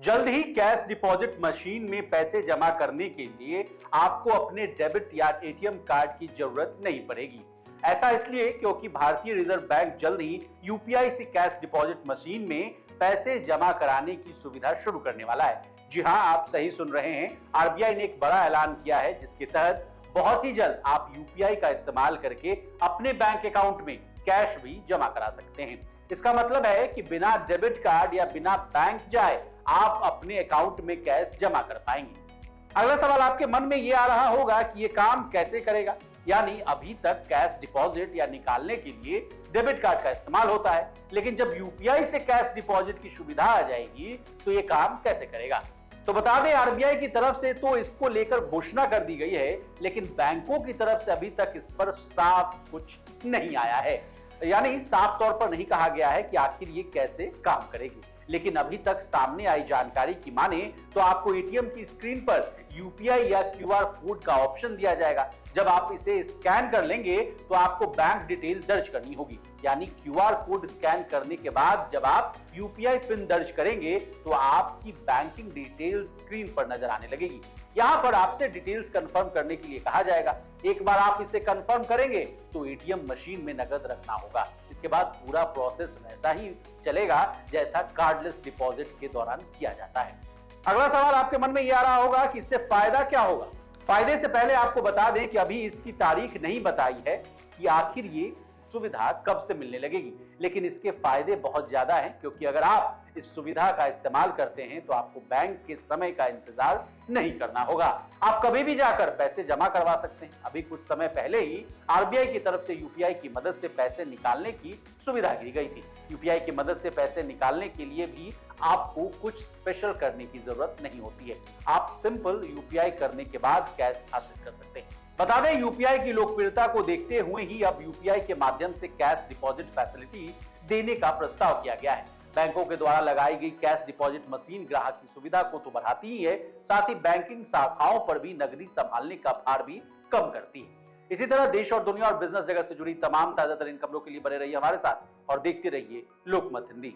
जल्द ही cash deposit machine में पैसे जमा करने के लिए आपको अपने डेबिट या एटीएम कार्ड की जरूरत नहीं पड़ेगी। ऐसा इसलिए क्योंकि भारतीय रिजर्व बैंक जल्द ही यूपीआई से कैश डिपॉजिट मशीन में पैसे जमा कराने की सुविधा शुरू करने वाला है। जी हां, आप सही सुन रहे हैं। आरबीआई ने एक बड़ा ऐलान किया है जिसके तहत बहुत ही जल्द आप यूपीआई का इस्तेमाल करके अपने बैंक अकाउंट में कैश भी जमा करा सकते हैं। इसका मतलब है कि बिना डेबिट कार्ड या बिना बैंक जाए आप अपने अकाउंट में कैश जमा कर पाएंगे। अगला सवाल आपके मन में यह आ रहा होगा कि यह काम कैसे करेगा। यानी अभी तक कैश डिपॉजिट या निकालने के लिए डेबिट कार्ड का इस्तेमाल होता है, लेकिन जब यूपीआई से कैश डिपॉजिट की सुविधा आ जाएगी तो यह काम कैसे करेगा। तो बता दें, आरबीआई की तरफ से तो इसको लेकर घोषणा कर दी गई है, लेकिन बैंकों की तरफ से अभी तक इस पर साफ कुछ नहीं आया है। यानी साफ तौर पर नहीं कहा गया है कि आखिर ये कैसे काम करेगी। लेकिन अभी तक सामने आई जानकारी की माने तो आपको एटीएम की स्क्रीन पर यूपीआई या क्यूआर कोड का ऑप्शन दिया जाएगा। जब आप इसे स्कैन कर लेंगे तो आपको बैंक डिटेल दर्ज करनी होगी। यानी क्यूआर कोड स्कैन करने के बाद जब आप यूपीआई पिन दर्ज करेंगे तो आपकी बैंकिंग डिटेल्स स्क्रीन पर नजर आने लगेगी। यहां पर आपसे डिटेल्स कंफर्म करने के लिए कहा जाएगा। एक बार आप इसे कंफर्म करेंगे तो एटीएम मशीन में नकद रखना होगा। इसके बाद पूरा प्रोसेस वैसा ही चलेगा जैसा कार्डलेस डिपॉजिट के दौरान किया जाता है। अगला सवाल आपके मन में यह आ रहा होगा कि इससे फायदा क्या होगा। फायदे से पहले आपको बता दें कि अभी इसकी तारीख नहीं बताई है कि आखिर ये सुविधा कब से मिलने लगेगी, लेकिन इसके फायदे बहुत ज्यादा हैं, क्योंकि अगर आप इस सुविधा का इस्तेमाल करते हैं तो आपको बैंक के समय का इंतजार नहीं करना होगा। आप कभी भी जाकर पैसे जमा करवा सकते हैं। अभी कुछ समय पहले ही आरबीआई की तरफ से यूपीआई की मदद से पैसे निकालने की सुविधा दी गई थी। यूपीआई की मदद से पैसे निकालने के लिए भी आपको कुछ स्पेशल करने की जरूरत नहीं होती है। आप सिंपल यूपीआई करने के बाद कैश हासिल कर सकते हैं। बता दें, यूपीआई की लोकप्रियता को देखते हुए ही अब यूपीआई के माध्यम से कैश डिपॉजिट फैसिलिटी देने का प्रस्ताव किया गया है। बैंकों के द्वारा लगाई गई कैश डिपॉजिट मशीन ग्राहक की सुविधा को तो बढ़ाती ही है, साथ ही बैंकिंग शाखाओं पर भी नकदी संभालने का भार भी कम करती है। इसी तरह देश और दुनिया और बिजनेस जगत से जुड़ी तमाम ताजा तरीन खबरों के लिए बने रहिए हमारे साथ और देखते रहिए लोकमत हिंदी।